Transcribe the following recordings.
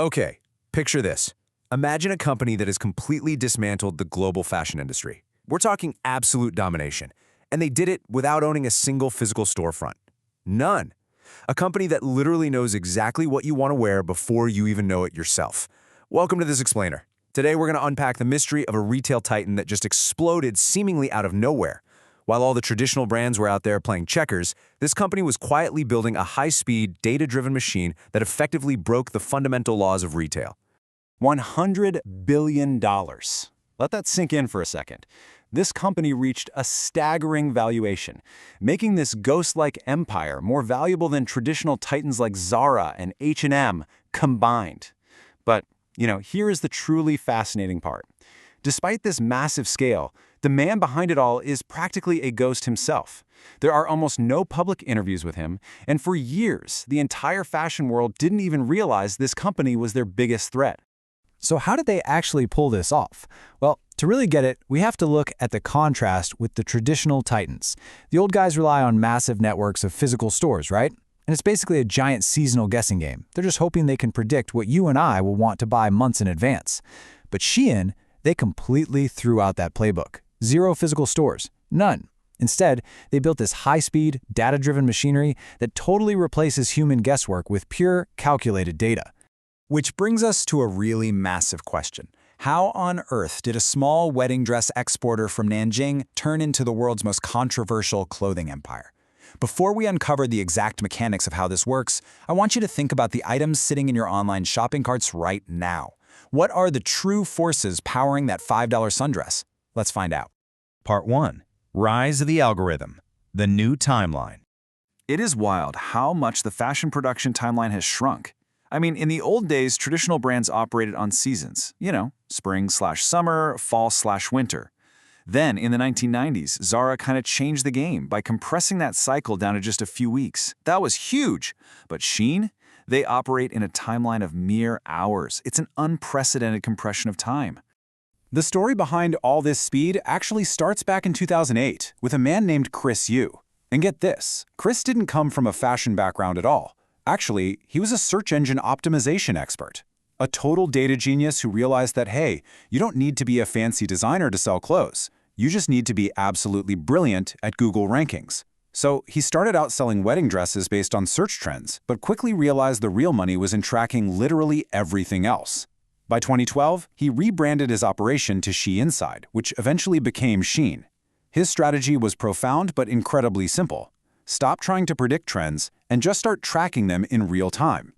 Okay, picture this. Imagine a company that has completely dismantled the global fashion industry. We're talking absolute domination. And they did it without owning a single physical storefront. None. A company that literally knows exactly what you want to wear before you even know it yourself. Welcome to This Explainer. Today we're going to unpack the mystery of a retail titan that just exploded seemingly out of nowhere. While all the traditional brands were out there playing checkers, this company was quietly building a high-speed, data-driven machine that effectively broke the fundamental laws of retail. $100 billion. Let that sink in for a second. This company reached a staggering valuation, making this ghost-like empire more valuable than traditional titans like Zara and H&M combined. But, here is the truly fascinating part. Despite this massive scale, the man behind it all is practically a ghost himself. There are almost no public interviews with him, and for years, the entire fashion world didn't even realize this company was their biggest threat. So how did they actually pull this off? Well, to really get it, we have to look at the contrast with the traditional titans. The old guys rely on massive networks of physical stores, right? And it's basically a giant seasonal guessing game. They're just hoping they can predict what you and I will want to buy months in advance. But Shein, they completely threw out that playbook. Zero physical stores. None. Instead, they built this high-speed, data-driven machinery that totally replaces human guesswork with pure, calculated data. Which brings us to a really massive question. How on earth did a small wedding dress exporter from Nanjing turn into the world's most controversial clothing empire? Before we uncover the exact mechanics of how this works, I want you to think about the items sitting in your online shopping carts right now. What are the true forces powering that $5 sundress? Let's find out. Part 1. Rise of the Algorithm. The New Timeline. It is wild how much the fashion production timeline has shrunk. I mean, in the old days, traditional brands operated on seasons. Spring/summer, fall/winter. Then, in the 1990s, Zara kind of changed the game by compressing that cycle down to just a few weeks. That was huge. But Shein? They operate in a timeline of mere hours. It's an unprecedented compression of time. The story behind all this speed actually starts back in 2008 with a man named Chris Yu. And get this, Chris didn't come from a fashion background at all. Actually, he was a search engine optimization expert. A total data genius who realized that, hey, you don't need to be a fancy designer to sell clothes. You just need to be absolutely brilliant at Google rankings. So he started out selling wedding dresses based on search trends, but quickly realized the real money was in tracking literally everything else. By 2012, he rebranded his operation to SheInside, which eventually became Shein. His strategy was profound but incredibly simple. Stop trying to predict trends and just start tracking them in real time.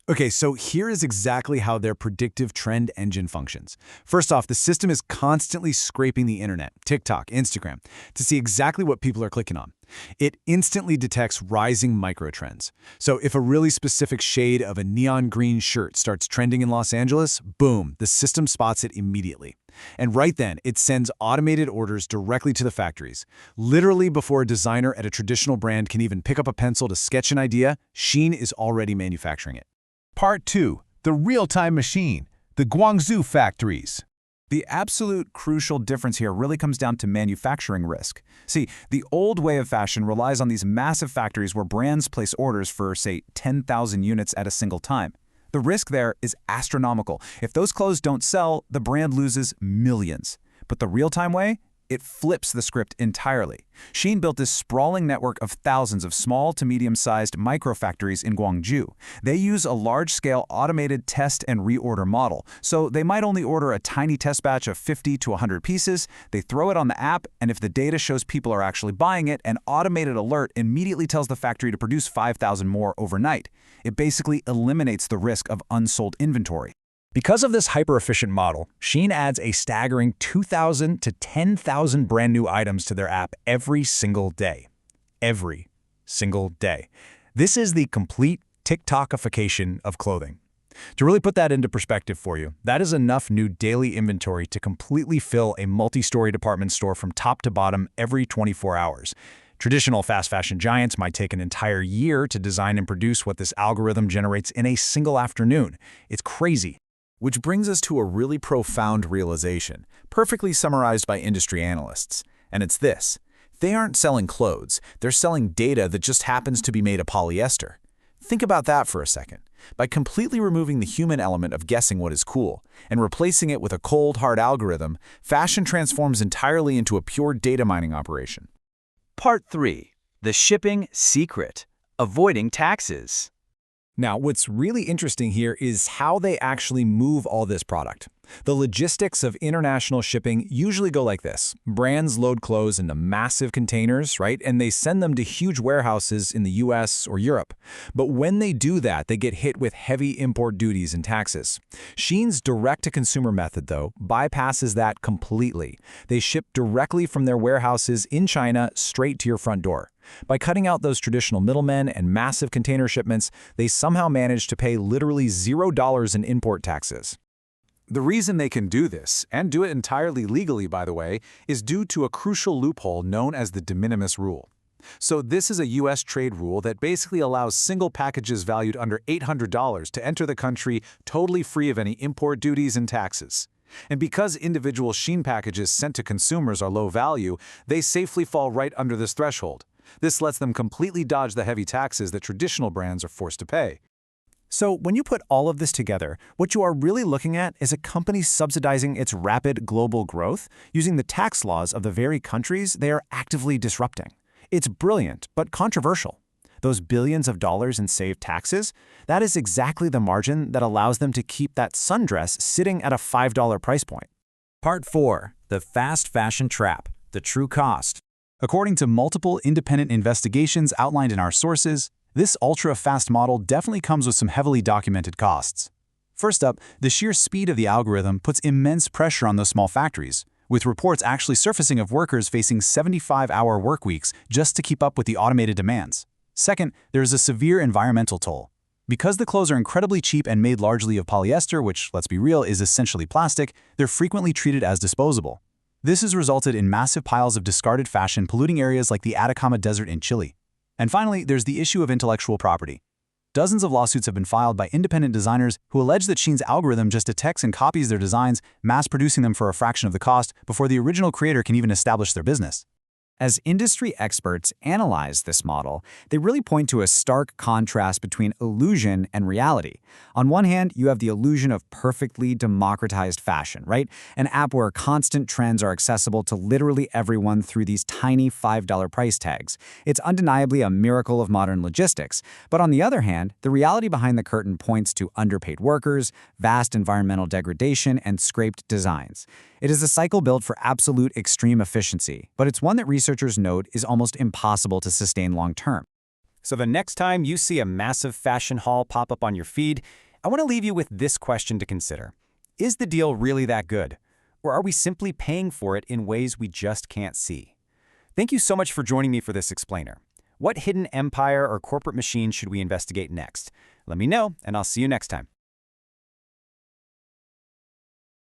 Okay, so here is exactly how their predictive trend engine functions. First off, the system is constantly scraping the internet, TikTok, Instagram, to see exactly what people are clicking on. It instantly detects rising microtrends. So if a really specific shade of a neon green shirt starts trending in Los Angeles, boom, the system spots it immediately. And right then, it sends automated orders directly to the factories. Literally before a designer at a traditional brand can even pick up a pencil to sketch an idea, Shein is already manufacturing it. Part 2. The Real-Time Machine. The Guangzhou Factories. The absolute crucial difference here really comes down to manufacturing risk. See, the old way of fashion relies on these massive factories where brands place orders for, say, 10,000 units at a single time. The risk there is astronomical. If those clothes don't sell, the brand loses millions. But the real-time way? It flips the script entirely. Shein built this sprawling network of thousands of small to medium-sized micro-factories in Guangzhou. They use a large-scale automated test and reorder model, so they might only order a tiny test batch of 50 to 100 pieces, they throw it on the app, and if the data shows people are actually buying it, an automated alert immediately tells the factory to produce 5,000 more overnight. It basically eliminates the risk of unsold inventory. Because of this hyper-efficient model, Shein adds a staggering 2,000 to 10,000 brand new items to their app every single day. Every single day. This is the complete TikTokification of clothing. To really put that into perspective for you, that is enough new daily inventory to completely fill a multi-story department store from top to bottom every 24 hours. Traditional fast fashion giants might take an entire year to design and produce what this algorithm generates in a single afternoon. It's crazy. Which brings us to a really profound realization, perfectly summarized by industry analysts. And it's this. They aren't selling clothes, they're selling data that just happens to be made of polyester. Think about that for a second. By completely removing the human element of guessing what is cool and replacing it with a cold, hard algorithm, fashion transforms entirely into a pure data mining operation. Part 3. The shipping secret. Avoiding taxes. Now, what's really interesting here is how they actually move all this product. The logistics of international shipping usually go like this. Brands load clothes into massive containers, right? And they send them to huge warehouses in the US or Europe. But when they do that, they get hit with heavy import duties and taxes. Shein's direct-to-consumer method, though, bypasses that completely. They ship directly from their warehouses in China straight to your front door. By cutting out those traditional middlemen and massive container shipments, they somehow manage to pay literally $0 in import taxes. The reason they can do this, and do it entirely legally by the way, is due to a crucial loophole known as the de minimis rule. So this is a US trade rule that basically allows single packages valued under $800 to enter the country totally free of any import duties and taxes. And because individual Shein packages sent to consumers are low value, they safely fall right under this threshold. This lets them completely dodge the heavy taxes that traditional brands are forced to pay. So when you put all of this together, what you are really looking at is a company subsidizing its rapid global growth using the tax laws of the very countries they are actively disrupting. It's brilliant, but controversial. Those billions of dollars in saved taxes, that is exactly the margin that allows them to keep that sundress sitting at a $5 price point. Part 4. The fast fashion trap. The true cost. According to multiple independent investigations outlined in our sources, this ultra-fast model definitely comes with some heavily documented costs. First up, the sheer speed of the algorithm puts immense pressure on those small factories, with reports actually surfacing of workers facing 75-hour work weeks just to keep up with the automated demands. Second, there is a severe environmental toll. Because the clothes are incredibly cheap and made largely of polyester, which, let's be real, is essentially plastic, they're frequently treated as disposable. This has resulted in massive piles of discarded fashion polluting areas like the Atacama Desert in Chile. And finally, there's the issue of intellectual property. Dozens of lawsuits have been filed by independent designers who allege that Shein's algorithm just detects and copies their designs, mass-producing them for a fraction of the cost before the original creator can even establish their business. As industry experts analyze this model, they really point to a stark contrast between illusion and reality. On one hand, you have the illusion of perfectly democratized fashion, right? An app where constant trends are accessible to literally everyone through these tiny $5 price tags. It's undeniably a miracle of modern logistics. But on the other hand, the reality behind the curtain points to underpaid workers, vast environmental degradation, and scraped designs. It is a cycle built for absolute extreme efficiency, but it's one that researchers note is almost impossible to sustain long-term. So the next time you see a massive fashion haul pop up on your feed, I want to leave you with this question to consider. Is the deal really that good? Or are we simply paying for it in ways we just can't see? Thank you so much for joining me for this explainer. What hidden empire or corporate machine should we investigate next? Let me know, and I'll see you next time.